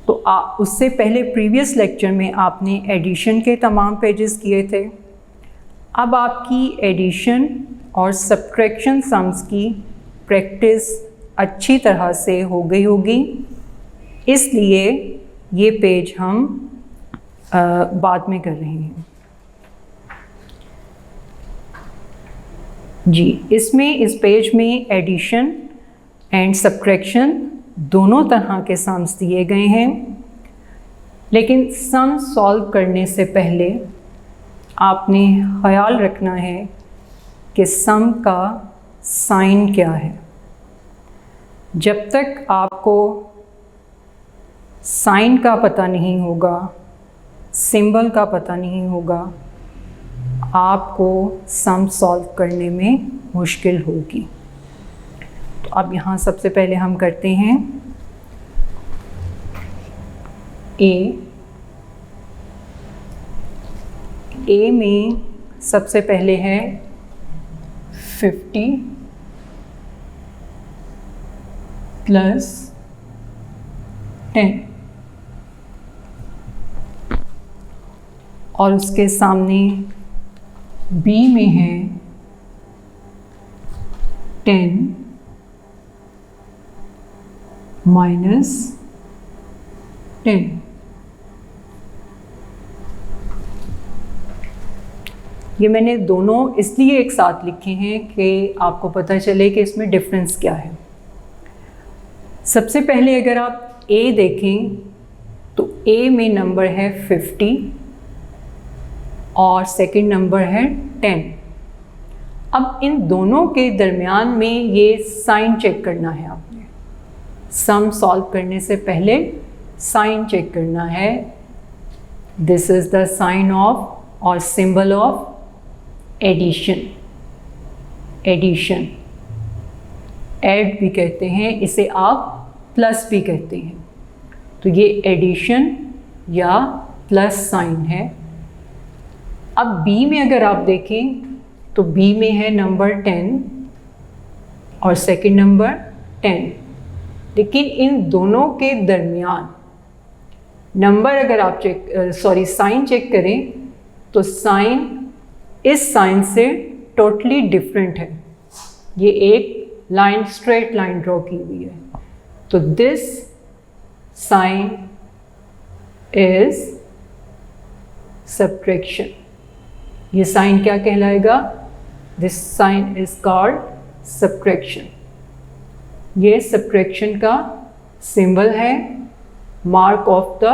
तो उससे पहले प्रीवियस लेक्चर में आपने एडिशन के तमाम पेजेस किए थे। अब आपकी एडिशन और सब्ट्रैक्शन सम्स की प्रैक्टिस अच्छी तरह से हो गई होगी, इसलिए ये पेज हम बाद में कर रहे हैं। जी, इसमें इस पेज में एडिशन एंड सब्ट्रैक्शन दोनों तरह के सम्स दिए गए हैं, लेकिन सम सॉल्व करने से पहले आपने ख्याल रखना है कि सम का साइन क्या है। जब तक आपको साइन का पता नहीं होगा, सिंबल का पता नहीं होगा, आपको सम सॉल्व करने में मुश्किल होगी। तो अब यहाँ सबसे पहले हम करते हैं ए में सबसे पहले है 50 प्लस 10, और उसके सामने बी में है 10 माइनस 10। ये मैंने दोनों इसलिए एक साथ लिखे हैं कि आपको पता चले कि इसमें डिफरेंस क्या है। सबसे पहले अगर आप ए देखें तो ए में नंबर है 50 और सेकंड नंबर है 10। अब इन दोनों के दरमियान में ये साइन चेक करना है आपने। सम सॉल्व करने से पहले साइन चेक करना है। This is the sign of और symbol of addition. Addition, add भी कहते हैं, इसे आप प्लस भी कहते हैं। तो ये एडिशन या प्लस साइन है। अब बी में अगर आप देखें तो बी में है नंबर 10 और सेकंड नंबर 10, लेकिन इन दोनों के दरमियान नंबर अगर आप साइन चेक करें तो साइन इस साइन से टोटली डिफरेंट है। ये एक लाइन, स्ट्रेट लाइन ड्रॉ की हुई है। तो दिस साइन इज सब्ट्रैक्शन। ये साइन क्या कहलाएगा? This sign is called subtraction. ये सब्ट्रैक्शन का सिंबल है, mark of the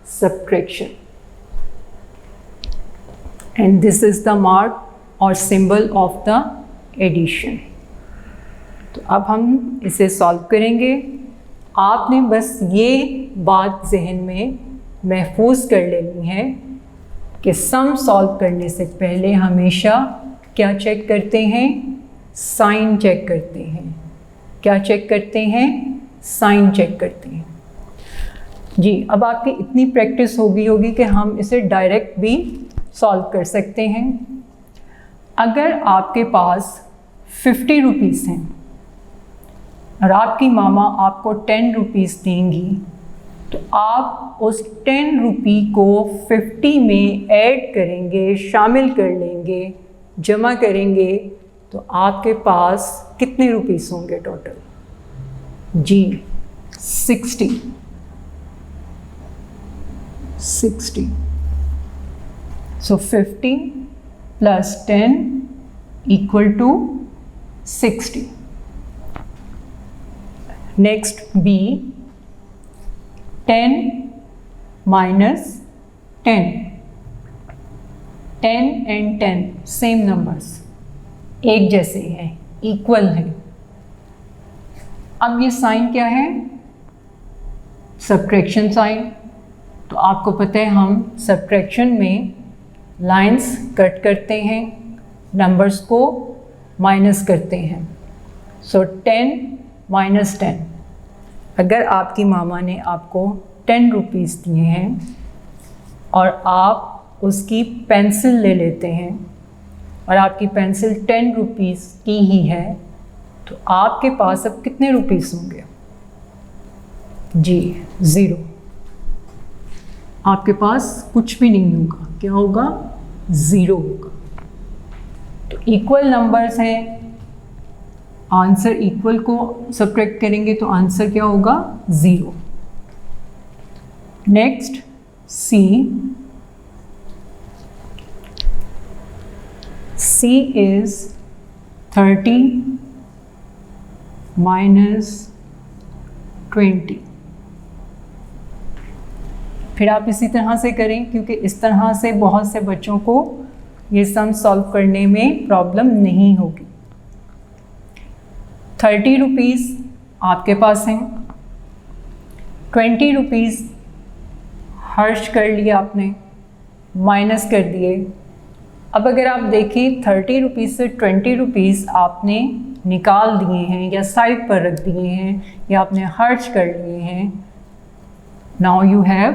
subtraction, and this is the mark और सिंबल ऑफ द एडिशन। तो अब हम इसे सॉल्व करेंगे। आपने बस ये बात जहन में महफूज कर लेनी है कि सम सॉल्व करने से पहले हमेशा क्या चेक करते हैं? साइन चेक करते हैं। क्या चेक करते हैं? साइन चेक करते हैं। जी, अब आपकी इतनी प्रैक्टिस होगी कि हम इसे डायरेक्ट भी सॉल्व कर सकते हैं। अगर आपके पास 50 रुपीज़ हैं और आपकी मामा आपको 10 रुपीज़ देंगी, तो आप उस 10 रुपये को 50 में ऐड करेंगे, शामिल कर लेंगे, जमा करेंगे, तो आपके पास कितने रुपीस होंगे टोटल? जी 60। So 50 plus 10 equal to 60। Next B, 10 minus 10। 10 and 10 same numbers, एक जैसे हैं, इक्वल हैं। अब ये साइन क्या है? Subtraction sign. तो आपको पता है हम सब्ट्रैक्शन में लाइंस कट करते हैं, नंबर्स को माइनस करते हैं। सो 10 माइनस 10। अगर आपकी मामा ने आपको 10 रुपीज़ दिए हैं और आप उसकी पेंसिल ले लेते हैं और आपकी पेंसिल 10 रुपीज़ की ही है, तो आपके पास अब कितने रुपीज़ होंगे? जी 0। आपके पास कुछ भी नहीं होगा। क्या होगा? 0 होगा। तो इक्वल नंबर्स हैं, आंसर इक्वल को सब्ट्रैक्ट करेंगे तो आंसर क्या होगा? 0। Next C. C is 30 minus 20। फिर आप इसी तरह से करें, क्योंकि इस तरह से बहुत से बच्चों को ये सम सॉल्व करने में प्रॉब्लम नहीं होगी। 30 रुपीज़ आपके पास हैं, 20 रुपीज़ हर्ष कर लिया आपने, माइनस कर दिए। अब अगर आप देखें 30 रुपीज़ से 20 रुपीज़ आपने निकाल दिए हैं या साइड पर रख दिए हैं या आपने हर्च कर लिए हैं। Now you have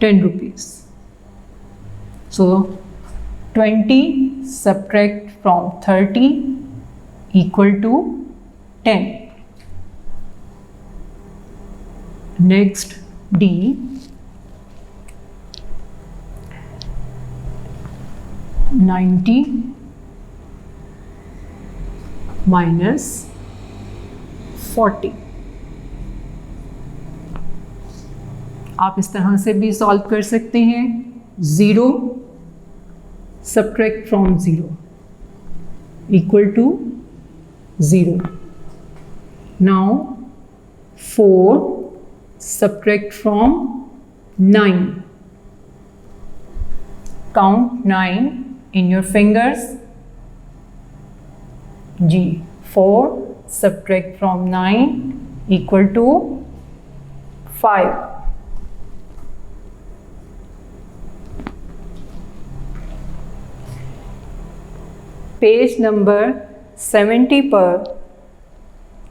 10 rupees. So 20 subtract from 30 equal to 10। Next D. $90 minus 40। आप इस तरह से भी सॉल्व कर सकते हैं। 0 subtract from 0 equal to 0। Now 4 subtract from 9। Count 9 in your fingers। G 4 subtract from 9 equal to 5। Page number 70 पर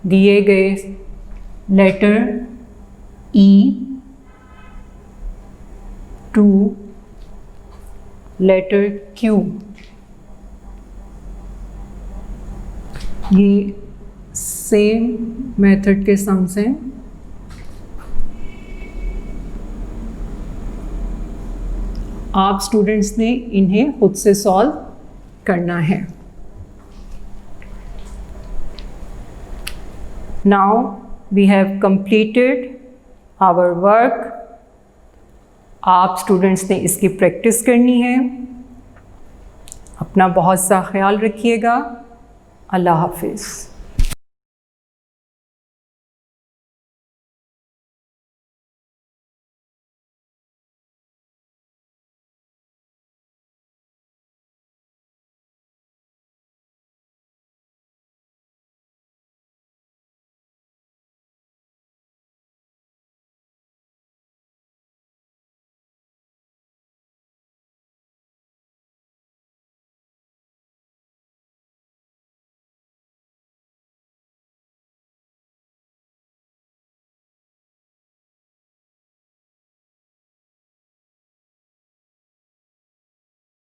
दिए गए letter E to letter Q, ये सेम मेथड के सम्स हैं। आप स्टूडेंट्स ने इन्हें खुद से सॉल्व करना है। Now we have completed our work. आप स्टूडेंट्स ने इसकी प्रैक्टिस करनी है। अपना बहुत सा ख्याल रखिएगा। अल्लाह हाफिज़।